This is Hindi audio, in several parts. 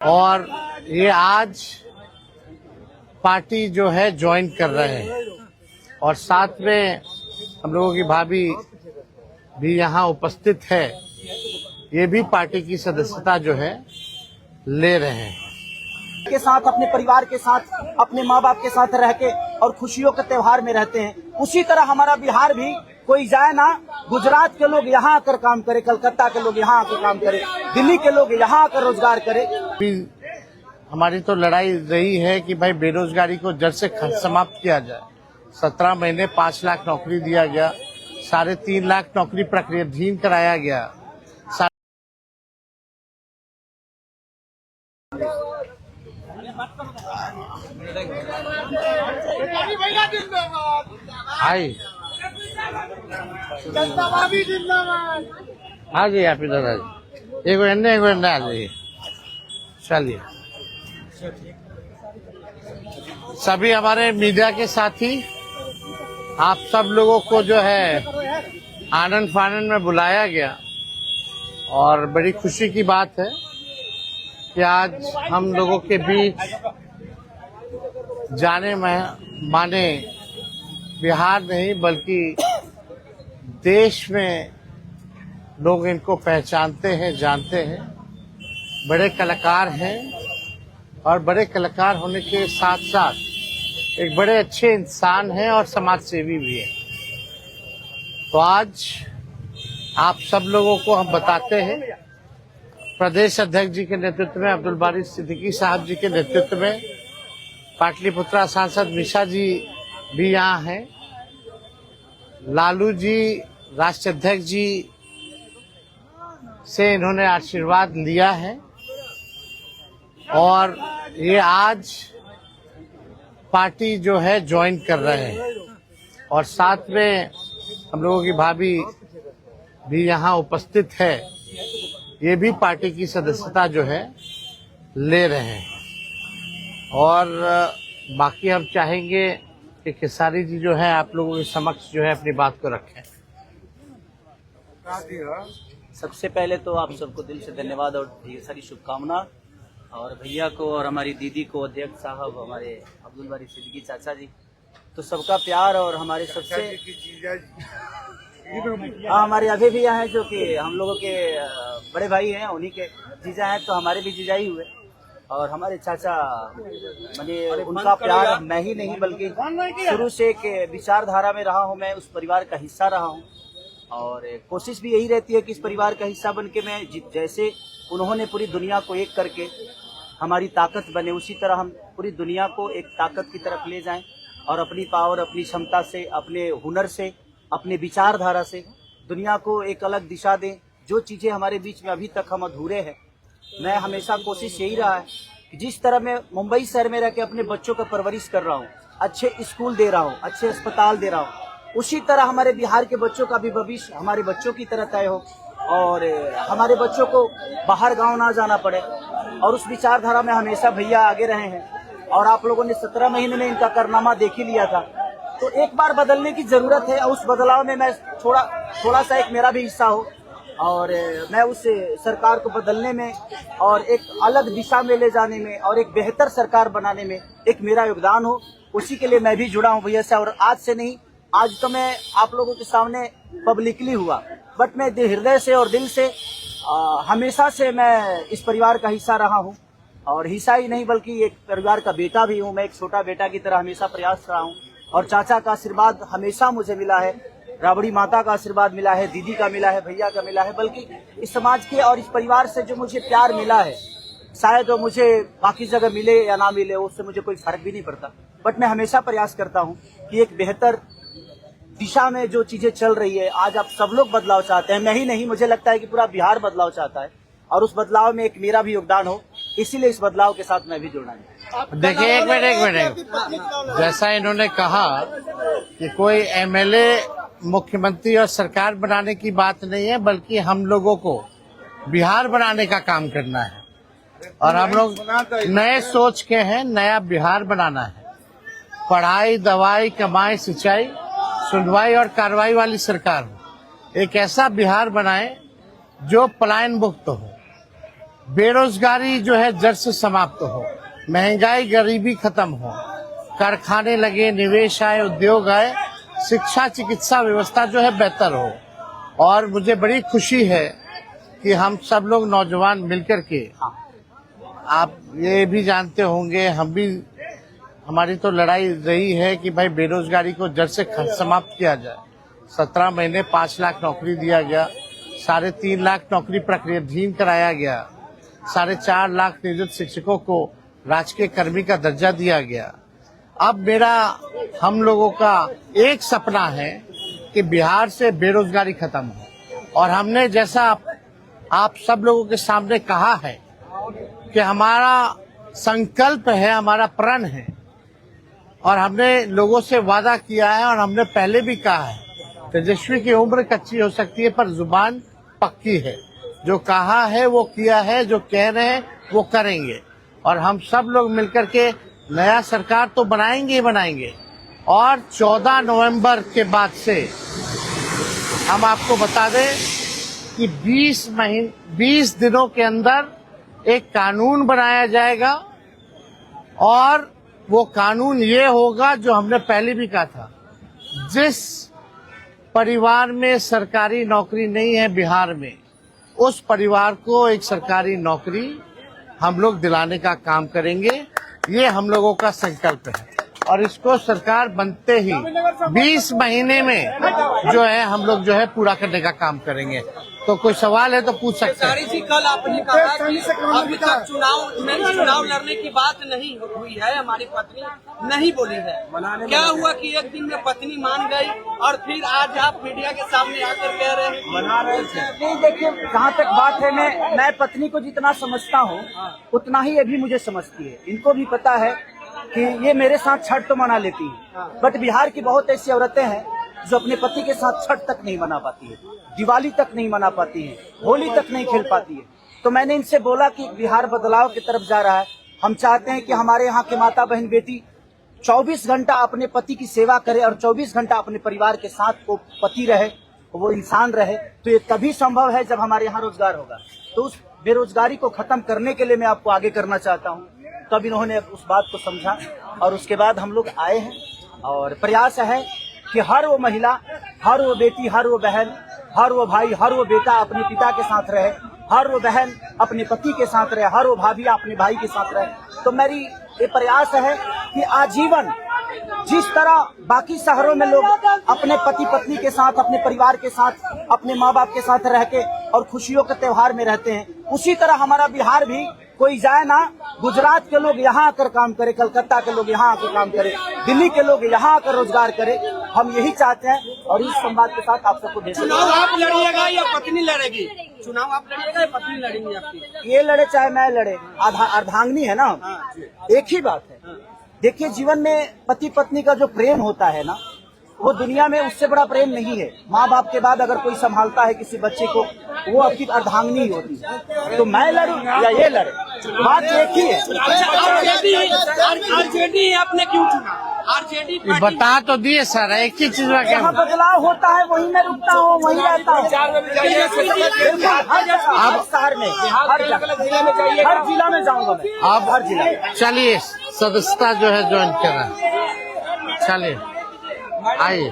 और ये आज पार्टी जो है ज्वाइन कर रहे हैं और साथ में हम लोगों की भाभी भी यहाँ उपस्थित है। ये भी पार्टी की सदस्यता जो है ले रहे हैं। के साथ, अपने परिवार के साथ, अपने माँ बाप के साथ रह के और खुशियों के त्योहार में रहते हैं। उसी तरह हमारा बिहार भी कोई जाए ना, गुजरात के लोग यहाँ आकर काम करे, कलकत्ता के लोग यहाँ आकर काम करे, दिल्ली के लोग यहाँ आकर रोजगार करे। हमारी तो लड़ाई रही है कि भाई बेरोजगारी को जड़ से समाप्त किया जाए। 17 महीने 5 लाख नौकरी दिया गया, 3.5 लाख नौकरी प्रक्रियाधीन कराया गया। हाँ जी, आप इधर आ जाइए, एक आ जाइए। चलिए, सभी हमारे मीडिया के साथी, आप सब लोगों को जो है आनंद फानंद में बुलाया गया और बड़ी खुशी की बात है कि आज हम लोगों के बीच जाने माने बिहार नहीं बल्कि देश में लोग इनको पहचानते हैं, जानते हैं। बड़े कलाकार हैं और बड़े कलाकार होने के साथ साथ एक बड़े अच्छे इंसान हैं और समाज सेवी भी हैं। तो आज आप सब लोगों को हम बताते हैं, प्रदेश अध्यक्ष जी के नेतृत्व में, अब्दुल बारी सिद्दीकी साहब जी के नेतृत्व में, पाटलिपुत्रा सांसद मिशा जी भी यहाँ हैं, लालू जी राष्ट्रीय अध्यक्ष जी से इन्होंने आशीर्वाद लिया है और ये आज पार्टी जो है ज्वाइन कर रहे हैं और साथ में हम लोगों की भाभी भी यहाँ उपस्थित है। ये भी पार्टी की सदस्यता जो है ले रहे हैं और बाकी हम चाहेंगे कि खेसारी जी जो है आप लोगों के समक्ष जो है अपनी बात को रखें। सबसे पहले तो आप सबको दिल से धन्यवाद और ढेर सारी शुभकामना, और भैया को और हमारी दीदी को, अध्यक्ष साहब, हमारे अब्दुल बारी सिद्दीकी चाचा जी, तो सबका प्यार और हमारे सबसे हमारे अभी भी हैं जो कि हम लोगों के बड़े भाई हैं, उन्हीं के जीजा हैं, तो हमारे भी जीजा ही हुए। और हमारे चाचा मैंने उनका प्यार मैं ही नहीं बल्कि शुरू से एक विचारधारा में रहा हूँ, मैं उस परिवार का हिस्सा रहा हूँ और कोशिश भी यही रहती है कि इस परिवार का हिस्सा बन के मैं जैसे उन्होंने पूरी दुनिया को एक करके हमारी ताकत बने, उसी तरह हम पूरी दुनिया को एक ताकत की तरफ ले जाएं और अपनी पावर, अपनी क्षमता से, अपने हुनर से, अपने विचारधारा से दुनिया को एक अलग दिशा दें। जो चीज़ें हमारे बीच में अभी तक हम अधूरे हैं, मैं हमेशा कोशिश यही रहा है कि जिस तरह मैं मुंबई शहर में रह के अपने बच्चों का परवरिश कर रहा हूँ, अच्छे स्कूल दे रहा हूँ, अच्छे अस्पताल दे रहा हूँ, उसी तरह हमारे बिहार के बच्चों का भी भविष्य हमारे बच्चों की तरह तय हो और हमारे बच्चों को बाहर गांव ना जाना पड़े। और उस विचारधारा में हमेशा भैया आगे रहे हैं और आप लोगों ने 17 महीने में इनका कारनामा देख ही लिया था। तो एक बार बदलने की जरूरत है और उस बदलाव में मैं थोड़ा सा एक मेरा भी हिस्सा हो और मैं उस सरकार को बदलने में और एक अलग दिशा में ले जाने में और एक बेहतर सरकार बनाने में एक मेरा योगदान हो, उसी के लिए मैं भी जुड़ा हूँ भैया से। और आज से नहीं, आज तो मैं आप लोगों के सामने पब्लिकली हुआ, बट मैं हृदय से और दिल से हमेशा से मैं इस परिवार का हिस्सा रहा हूँ और हिस्सा ही नहीं बल्कि एक परिवार का बेटा भी हूँ। मैं एक छोटा बेटा की तरह हमेशा प्रयास रहा हूँ और चाचा का आशीर्वाद हमेशा मुझे मिला है, राबड़ी माता का आशीर्वाद मिला है, दीदी का मिला है, भैया का मिला है, बल्कि इस समाज के और इस परिवार से जो मुझे प्यार मिला है, शायद वो मुझे बाकी जगह मिले या ना मिले, उससे मुझे कोई फर्क भी नहीं पड़ता। बट मैं हमेशा प्रयास करता हूँ कि एक बेहतर दिशा में जो चीजें चल रही है, आज आप सब लोग बदलाव चाहते हैं, मैं ही नहीं, मुझे लगता है कि पूरा बिहार बदलाव चाहता है और उस बदलाव में एक मेरा भी योगदान हो, इसीलिए इस बदलाव के साथ मैं भी जुड़ना है। देखिए, एक मिनट, जैसा इन्होंने कहा कि कोई एमएलए मुख्यमंत्री और सरकार बनाने की बात नहीं है बल्कि हम लोगों को बिहार बनाने का काम करना है और हम लोग नए सोच के हैं, नया बिहार बनाना है। पढ़ाई, दवाई, कमाई, सिंचाई, सुनवाई और कार्रवाई वाली सरकार हो। एक ऐसा बिहार बनाए जो पलायन मुक्त हो, बेरोजगारी जो है जड़ से समाप्त हो, महंगाई गरीबी खत्म हो, कारखाने लगे, निवेश आए, उद्योग आए, शिक्षा चिकित्सा व्यवस्था जो है बेहतर हो। और मुझे बड़ी खुशी है कि हम सब लोग नौजवान मिलकर के, आप ये भी जानते होंगे, हमारी तो लड़ाई रही है कि भाई बेरोजगारी को जड़ से समाप्त किया जाए। 17 महीने 5 लाख नौकरी दिया गया, 3.5 लाख नौकरी प्रक्रियाधीन कराया गया, 4.5 लाख नियोजित शिक्षकों को राजकीय कर्मी का दर्जा दिया गया। अब हम लोगों का एक सपना है कि बिहार से बेरोजगारी खत्म हो। और हमने जैसा आप सब लोगों के सामने कहा है कि हमारा संकल्प है, हमारा प्रण है, और हमने लोगों से वादा किया है, और हमने पहले भी कहा है, तेजस्वी की उम्र कच्ची हो सकती है पर जुबान पक्की है। जो कहा है वो किया है, जो कह रहे हैं वो करेंगे। और हम सब लोग मिलकर के नया सरकार तो बनाएंगे ही बनाएंगे। और 14 नवंबर के बाद से हम आपको बता दें कि 20 दिनों के अंदर एक कानून बनाया जाएगा, और वो कानून ये होगा जो हमने पहले भी कहा था, जिस परिवार में सरकारी नौकरी नहीं है बिहार में, उस परिवार को एक सरकारी नौकरी हम लोग दिलाने का काम करेंगे। ये हम लोगों का संकल्प है, और इसको सरकार बनते ही 20 महीने में जो है हम लोग जो है पूरा करने का काम करेंगे। तो कोई सवाल है तो पूछ सकते हैं। जी, कल आपने कहा कि अभी तक चुनाव लड़ने की बात नहीं हुई है, हमारी पत्नी नहीं बोली है। क्या हुआ कि एक दिन में पत्नी मान गई और फिर आज आप मीडिया के सामने आकर कह रहे हैं मना रहे थे? नहीं, देखिए, जहाँ तक बात है, मैं पत्नी को जितना समझता हूँ उतना ही ये भी मुझे समझती है। इनको भी पता है कि ये मेरे साथ छठ तो मना लेती है, बट बिहार की बहुत ऐसी औरतें हैं जो अपने पति के साथ छठ तक नहीं मना पाती है, दिवाली तक नहीं मना पाती है, होली तक नहीं खेल पाती है। तो मैंने इनसे बोला कि बिहार बदलाव की तरफ जा रहा है। हम चाहते हैं कि हमारे यहाँ के माता बहन बेटी 24 घंटा अपने पति की सेवा करे और 24 घंटा अपने परिवार के साथ वो पति रहे, वो इंसान रहे। तो ये तभी संभव है जब हमारे यहाँ रोजगार होगा। तो उस बेरोजगारी को खत्म करने के लिए मैं आपको आगे करना चाहता हूँ। तब इन्होंने उस बात को समझा, और उसके बाद हम लोग आए हैं, और प्रयास है कि हर वो महिला, हर वो बेटी, हर वो बहन, हर वो भाई, हर वो बेटा अपने पिता के साथ रहे, हर वो बहन अपने पति के साथ रहे, हर वो भाभी अपने भाई के साथ रहे। तो मेरी ये प्रयास है कि आजीवन जिस तरह बाकी शहरों में लोग अपने पति पत्नी के साथ, अपने परिवार के साथ, अपने माँ बाप के साथ रह के और खुशियों के त्योहार में रहते हैं, उसी तरह हमारा बिहार भी कोई जाए ना, गुजरात के लोग यहाँ आकर काम करे, कलकत्ता के लोग यहाँ आकर काम करे, दिल्ली के लोग यहाँ आकर रोजगार करे। हम यही चाहते हैं, और इस संवाद के साथ आप सबको चुनाव आप लड़िएगा या पत्नी लड़ेगी? चुनाव आप लड़िएगा या पत्नी लड़ेंगी आपकी? ये लड़े चाहे मैं लड़े, अर्धांगिनी है ना, एक ही बात है। देखिए, जीवन में पति पत्नी का जो प्रेम होता है ना, वो दुनिया में उससे बड़ा प्रेम नहीं है। माँ बाप के बाद अगर कोई संभालता है किसी बच्चे को, वो आपकी अर्धांगिनी ही होती है। तो मैं लड़ूं या ये लड़े, बात एक ही है। आरजेडी आपने क्यों चुना? आरजेडी बता तो दिए सर, एक ही चीज में जहाँ बदलाव होता है वहीं मैं रुकता हूँ, वहीं रहता हूँ। अब शहर में, हर जिला में जाऊंगा मैं। अब हर जिला। चलिए, सदस्यता जो है ज्वाइन करा, चलिए आइए।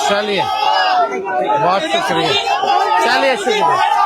चलिए, बहुत शुक्रिया, चलिए शुक्रिया।